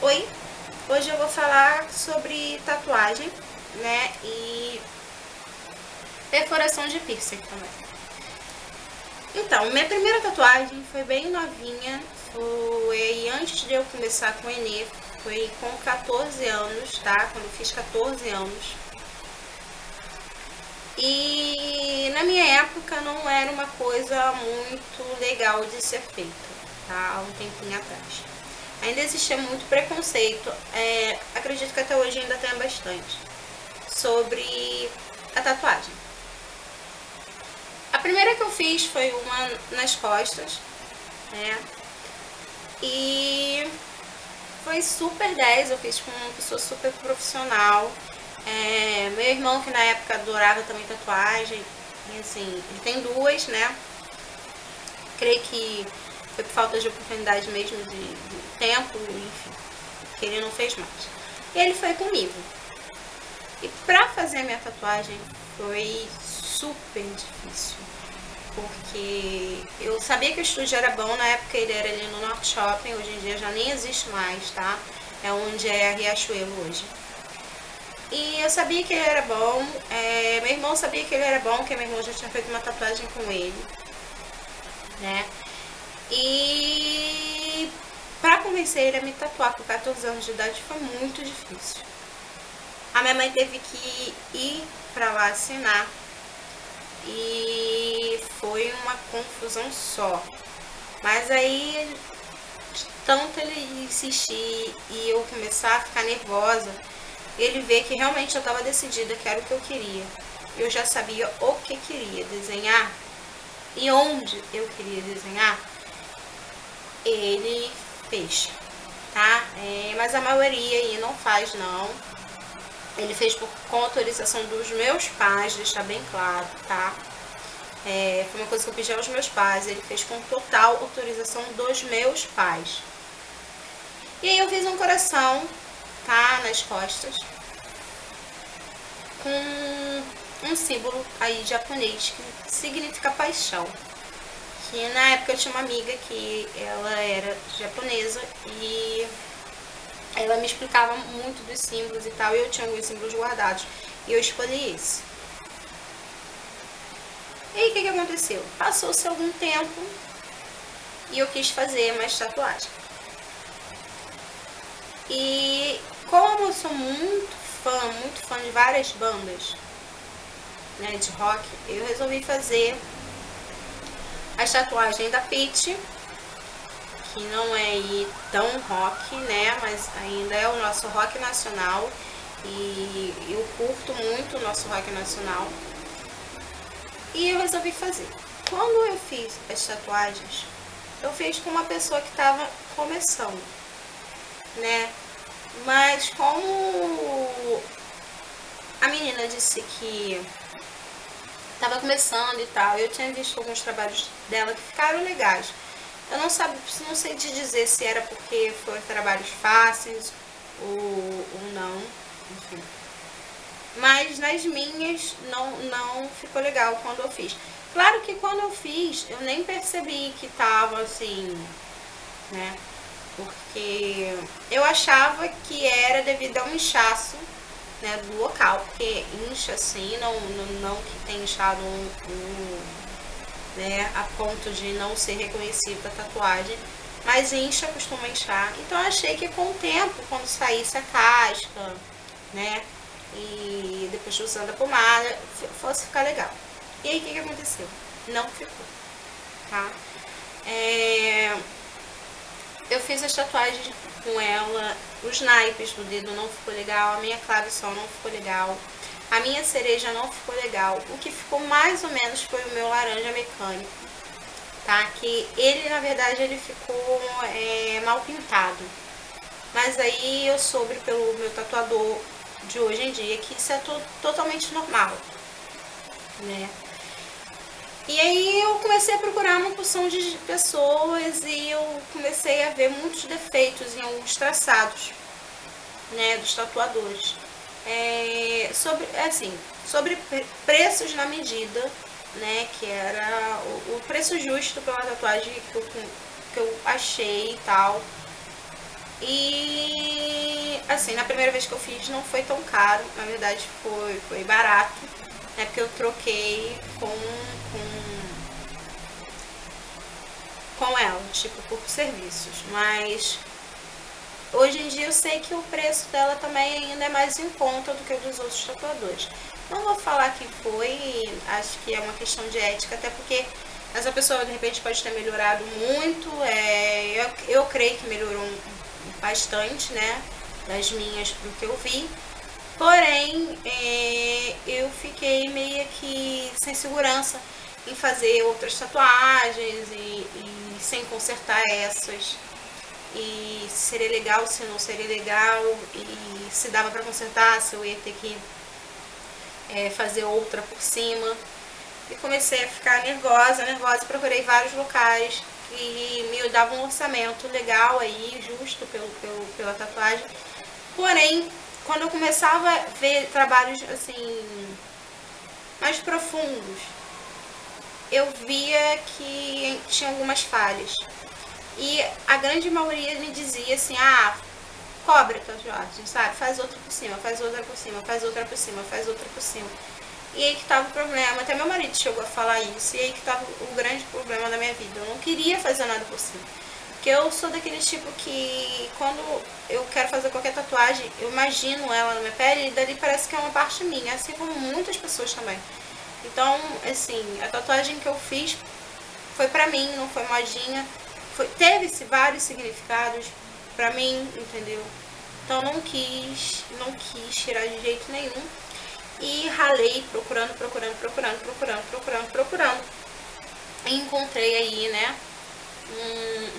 Oi, hoje eu vou falar sobre tatuagem, né, e perfuração de piercing também. Então, minha primeira tatuagem foi bem novinha, foi antes de eu começar com o Enê, foi com 14 anos, tá, quando eu fiz 14 anos. E na minha época não era uma coisa muito legal de ser feita, tá, há um tempinho atrás. Ainda existia muito preconceito, acredito que até hoje ainda tem bastante, sobre a tatuagem. A primeira que eu fiz foi uma nas costas, né? E foi super 10, eu fiz com uma pessoa super profissional. Meu irmão, que na época adorava também tatuagem, e assim, ele tem duas, né? Creio que foi por falta de oportunidade mesmo, de tempo, enfim, que ele não fez mais. E ele foi comigo. E pra fazer a minha tatuagem foi super difícil, porque eu sabia que o estúdio era bom, na época ele era ali no Norte Shopping, hoje em dia já nem existe mais, tá? É onde é a Riachuelo hoje. E eu sabia que ele era bom, meu irmão sabia que ele era bom, porque meu irmão já tinha feito uma tatuagem com ele, né? E pra convencer ele a me tatuar com 14 anos de idade foi muito difícil. A minha mãe teve que ir pra lá assinar e foi uma confusão só. Mas aí, de tanto ele insistir e eu começar a ficar nervosa, ele vê que realmente eu estava decidida, que era o que eu queria. Eu já sabia o que queria desenhar e onde eu queria desenhar. Ele fez, tá? Mas a maioria aí não faz, não. Ele fez com autorização dos meus pais, deixar bem claro, tá? Foi uma coisa que eu pedi aos meus pais, ele fez com total autorização dos meus pais. E aí eu fiz um coração, tá? Nas costas, com um símbolo aí japonês que significa paixão. Que na época eu tinha uma amiga que ela era japonesa e ela me explicava muito dos símbolos e tal, e eu tinha alguns símbolos guardados, e eu escolhi esse. E aí o que aconteceu? Passou-se algum tempo e eu quis fazer mais tatuagem. E como eu sou muito fã de várias bandas, né, de rock, eu resolvi fazer a tatuagem da Pitty, que não é aí tão rock, né, mas ainda é o nosso rock nacional, e eu curto muito o nosso rock nacional, e eu resolvi fazer. Quando eu fiz as tatuagens, eu fiz com uma pessoa que estava começando, né, mas como a menina disse que estava começando e tal, eu tinha visto alguns trabalhos dela que ficaram legais. Eu não sei te dizer se era porque foram trabalhos fáceis ou não, enfim. Mas nas minhas não ficou legal quando eu fiz. Claro que quando eu fiz, eu nem percebi que tava assim, né? Porque eu achava que era devido a um inchaço, né, do local, porque incha assim, não que tenha inchado né, a ponto de não ser reconhecido a tatuagem, mas incha, costuma inchar. Então eu achei que com o tempo, quando saísse a casca, né, e depois usando a pomada, fosse ficar legal. E aí o que aconteceu? Não ficou, tá? Eu fiz as tatuagens com ela, os naipes do dedo não ficou legal, a minha clavicol não ficou legal, a minha cereja não ficou legal. O que ficou mais ou menos foi o meu laranja mecânico, tá? Que ele, na verdade, ele ficou mal pintado. Mas aí eu soube pelo meu tatuador de hoje em dia que isso é totalmente normal, né? E aí eu comecei a procurar uma porção de pessoas e eu comecei a ver muitos defeitos em alguns traçados, né, dos tatuadores. Sobre preços na medida, né, que era o preço justo pela tatuagem que eu achei e tal. E assim, na primeira vez que eu fiz não foi tão caro, na verdade foi barato, né? Porque eu troquei com ela, tipo, por serviços. Mas hoje em dia eu sei que o preço dela também ainda é mais em conta do que o dos outros tatuadores. Não vou falar que foi, acho que é uma questão de ética, até porque essa pessoa de repente pode ter melhorado muito, eu creio que melhorou bastante, né, das minhas pro que eu vi. Porém, eu fiquei meio que sem segurança em fazer outras tatuagens e sem consertar essas. E se seria legal, se não seria legal, e se dava pra consertar, se eu ia ter que fazer outra por cima. E comecei a ficar nervosa, procurei vários locais que me davam um orçamento legal aí, justo pela tatuagem. Porém, quando eu começava a ver trabalhos assim mais profundos, eu via que tinha algumas falhas. E a grande maioria me dizia assim, cobra tatuagem, sabe? Faz outra por cima, faz outra por cima, faz outra por cima, faz outra por cima. E aí que tava o problema, até meu marido chegou a falar isso, e aí que tava o grande problema da minha vida. Eu não queria fazer nada por cima. Porque eu sou daquele tipo que quando eu quero fazer qualquer tatuagem, eu imagino ela na minha pele e dali parece que é uma parte minha, assim como muitas pessoas também. Então, assim, a tatuagem que eu fiz foi pra mim, não foi modinha. Teve vários significados pra mim, entendeu? Então não quis tirar de jeito nenhum. E ralei procurando. E encontrei aí, né,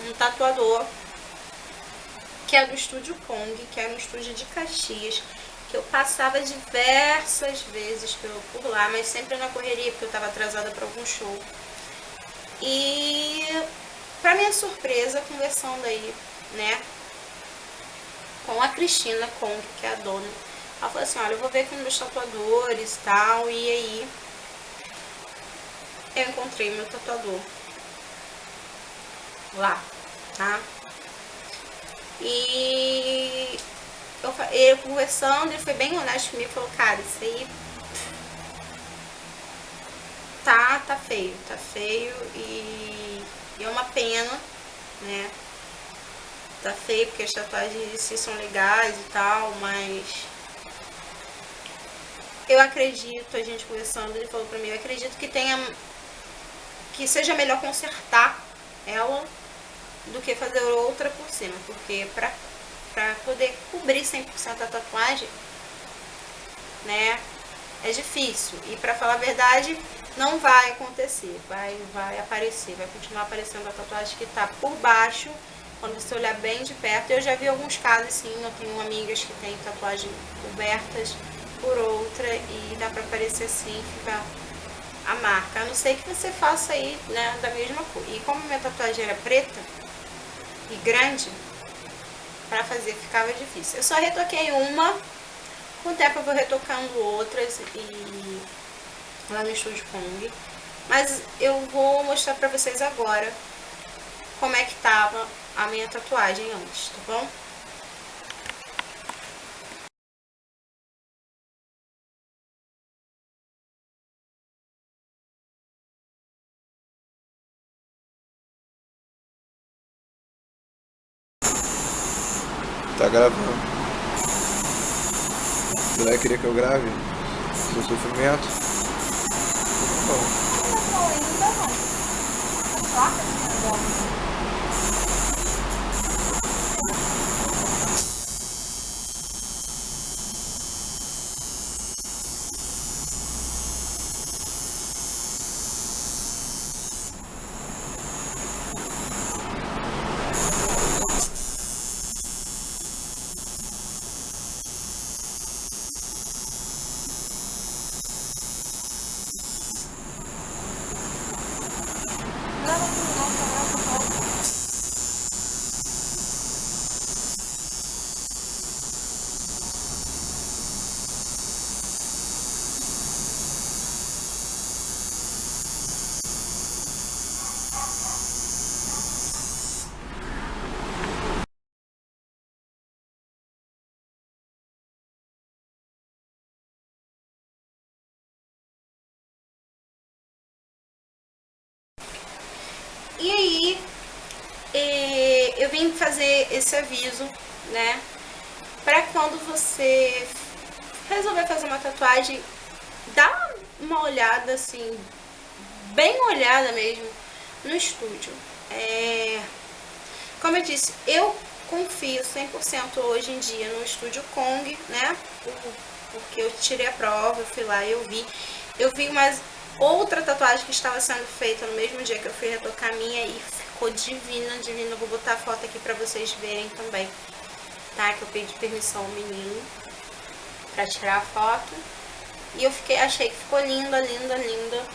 um tatuador que é do Estúdio Kong, que é um estúdio de Caxias, que eu passava diversas vezes por lá, mas sempre na correria, porque eu estava atrasada para algum show. E, para minha surpresa, conversando aí, né, com a Cristina Kong, que é a dona, ela falou assim, olha, eu vou ver com meus tatuadores e tal, e aí eu encontrei meu tatuador lá, tá? E eu conversando, ele foi bem honesto comigo, falou, cara, isso aí tá feio e é uma pena, né? Tá feio porque as tatuagens em si são legais e tal, mas eu acredito, a gente conversando, ele falou pra mim, eu acredito que seja melhor consertar ela do que fazer outra por cima, porque pra poder cobrir 100% da tatuagem, né, é difícil, e pra falar a verdade, não vai acontecer, vai aparecer, vai continuar aparecendo a tatuagem que tá por baixo, quando você olhar bem de perto. Eu já vi alguns casos assim, eu tenho amigas que têm tatuagem cobertas por outra e dá pra aparecer assim, fica a marca, a não ser que você faça aí, né, da mesma cor. E como minha tatuagem era preta e grande, pra fazer ficava difícil. Eu só retoquei uma, com o tempo eu vou retocando outras e lá no Estúdio Kong. Mas eu vou mostrar pra vocês agora como é que tava a minha tatuagem antes, tá bom? Tá gravando. Você vai querer que eu grave seu sofrimento? Bom. Grava tudo, não, só grava só. eu vim fazer esse aviso, né? Pra quando você resolver fazer uma tatuagem, dá uma olhada assim, bem olhada mesmo, no estúdio. Como eu disse, eu confio 100% hoje em dia no estúdio Kong, né? Porque eu tirei a prova, eu fui lá e eu vi mais outra tatuagem que estava sendo feita no mesmo dia que eu fui retocar a minha e ficou divina, divina. Eu vou botar a foto aqui pra vocês verem também, tá? Que eu pedi permissão ao menino pra tirar a foto. E eu achei que ficou linda, linda, linda.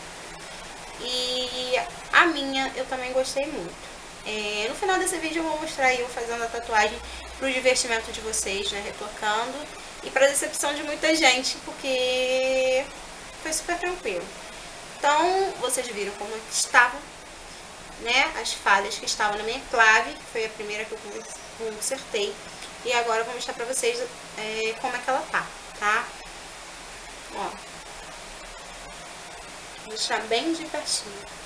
E a minha eu também gostei muito. No final desse vídeo eu vou mostrar eu fazendo a tatuagem pro divertimento de vocês, né? Retocando. E pra decepção de muita gente, porque foi super tranquilo. Então, vocês viram como estava, né? As falhas que estavam na minha clave, que foi a primeira que eu consertei. E agora eu vou mostrar pra vocês como é que ela tá? Ó. Vou deixar bem de pertinho.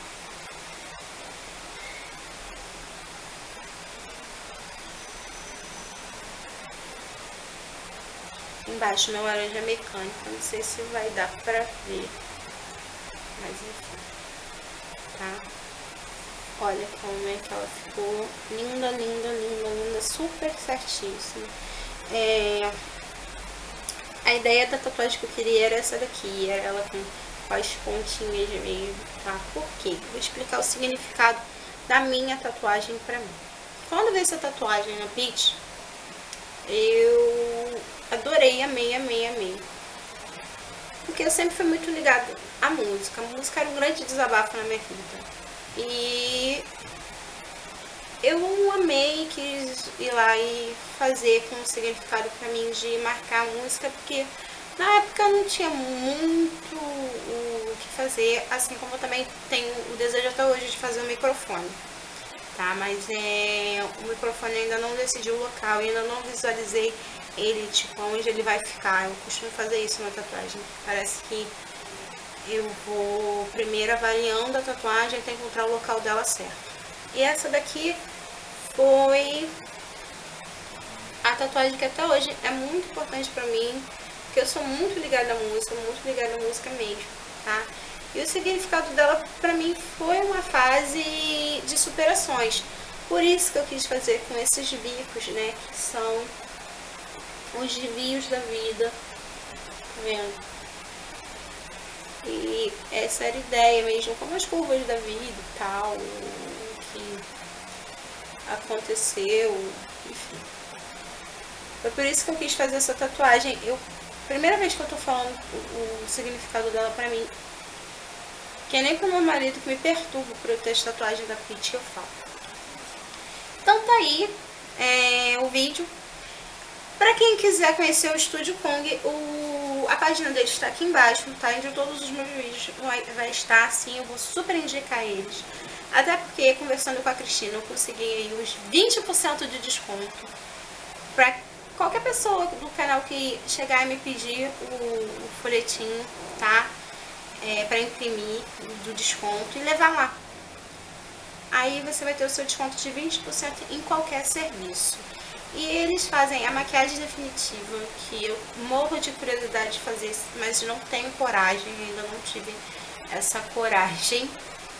Embaixo meu laranja mecânico, não sei se vai dar pra ver, mas enfim, tá? Olha como é que ela ficou, linda, linda, linda, linda, super certíssima. A ideia da tatuagem que eu queria era essa daqui, era ela com as pontinhas mesmo, tá? Por quê? Vou explicar o significado da minha tatuagem pra mim. Quando eu vi essa tatuagem na Peach, eu adorei, amei. Porque eu sempre fui muito ligada à música. A música era um grande desabafo na minha vida. E eu amei, quis ir lá e fazer com um significado pra mim de marcar a música, porque na época eu não tinha muito o que fazer, assim como eu também tenho o desejo até hoje de fazer um microfone. Tá, mas o microfone ainda não decidi o local, ainda não visualizei ele, tipo, onde ele vai ficar. Eu costumo fazer isso na tatuagem. Parece que eu vou primeiro avaliando a tatuagem até encontrar o local dela certo. E essa daqui foi a tatuagem que até hoje é muito importante pra mim, porque eu sou muito ligada à música mesmo, tá? E o significado dela pra mim foi uma fase de superações. Por isso que eu quis fazer com esses bicos, né? Que são os desvios da vida. Tá vendo? E essa era a ideia mesmo, como as curvas da vida e tal, o que aconteceu, enfim. Foi por isso que eu quis fazer essa tatuagem. Primeira vez que eu tô falando o significado dela pra mim, que é nem com o meu marido que me perturba por eu ter as tatuagens da Peach que eu falo. Então tá aí o vídeo. Pra quem quiser conhecer o Estúdio Kong, a página deles está aqui embaixo, tá? Entre todos os meus vídeos vai estar assim, eu vou super indicar eles. Até porque, conversando com a Cristina, eu consegui aí uns 20% de desconto pra qualquer pessoa do canal que chegar e me pedir o folhetinho, tá? Para imprimir do desconto e levar lá. Aí você vai ter o seu desconto de 20% em qualquer serviço. E eles fazem a maquiagem definitiva, que eu morro de curiosidade de fazer, mas não tenho coragem, ainda não tive essa coragem,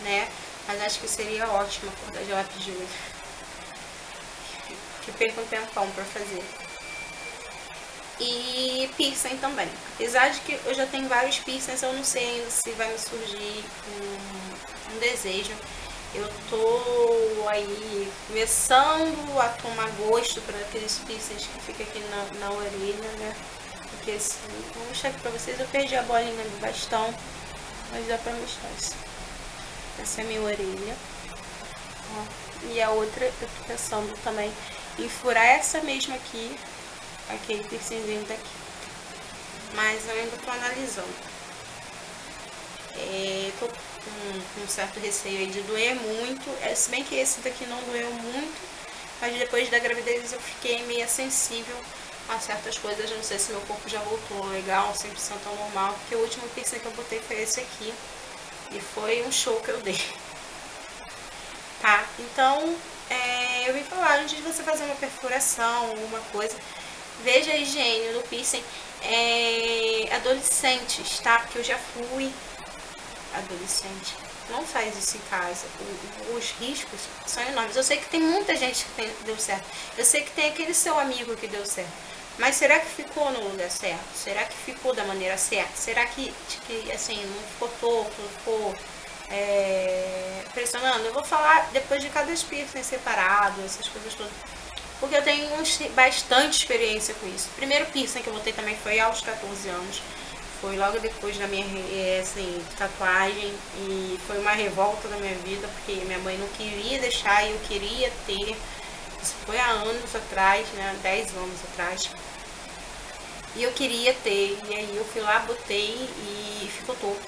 né? Mas acho que seria ótimo acordar de lápis de olho. Que perco um tempão pra fazer. E piercing também. Apesar de que eu já tenho vários piercings, eu não sei ainda se vai me surgir um desejo. Eu tô aí começando a tomar gosto para aqueles piercings que fica aqui na orelha, né? Porque assim, vou mostrar aqui pra vocês, eu perdi a bolinha do bastão, mas dá pra mostrar isso. Essa é a minha orelha. Ó. E a outra eu tô pensando também em furar essa mesma aqui, aquele piercingzinho daqui. Mas eu ainda tô analisando. Tô com um certo receio aí de doer muito, se bem que esse daqui não doeu muito, mas depois da gravidez eu fiquei meio sensível a certas coisas, não sei se meu corpo já voltou legal, 100% ao normal, porque o último piercing que eu botei foi esse aqui, e foi um show que eu dei, tá? Então, eu vim falar, antes de você fazer uma perfuração, alguma coisa, veja a higiene do piercing. Adolescentes, tá? Porque eu já fui adolescente. Não faz isso em casa. Os riscos são enormes. Eu sei que tem muita gente que deu certo. Eu sei que tem aquele seu amigo que deu certo. Mas será que ficou no lugar certo? Será que ficou da maneira certa? Será que assim, não ficou torto, não ficou pressionando? Eu vou falar depois de cada piercing separado, essas coisas todas. Porque eu tenho bastante experiência com isso. O primeiro piercing que eu botei também foi aos 14 anos. Foi logo depois da minha tatuagem. E foi uma revolta na minha vida, porque minha mãe não queria deixar e eu queria ter. Isso foi há anos atrás, né? 10 anos atrás. E eu queria ter. E aí eu fui lá, botei e ficou torto.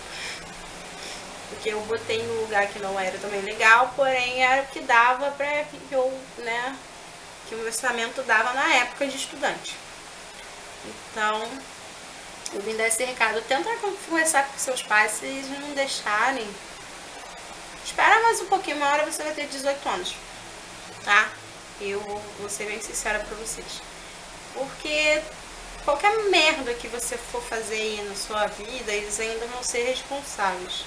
Porque eu botei num lugar que não era também legal, porém era o que dava pra que eu, né? Que o meu orçamento dava na época de estudante. Então, eu vim dar esse recado. Tenta conversar com seus pais, se eles não deixarem. Espera mais um pouquinho, uma hora você vai ter 18 anos, tá? Eu vou ser bem sincera pra vocês. Porque qualquer merda que você for fazer aí na sua vida, eles ainda vão ser responsáveis.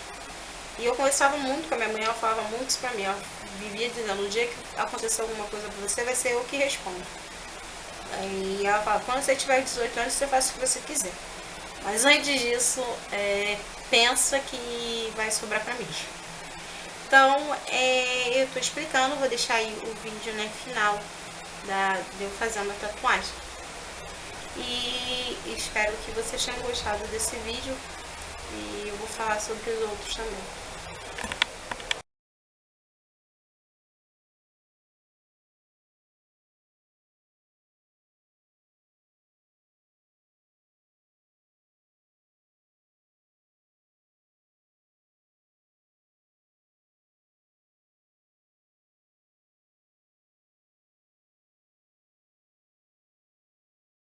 E eu conversava muito com a minha mãe, ela falava muito isso pra mim. Ela vivia dizendo, no dia que acontecer alguma coisa pra você, vai ser eu que respondo. E ela fala, quando você tiver 18 anos, você faz o que você quiser. Mas antes disso, pensa que vai sobrar pra mim. Então, eu tô explicando, vou deixar aí o vídeo, né, final de eu fazendo a tatuagem. E espero que vocês tenham gostado desse vídeo. E eu vou falar sobre os outros também.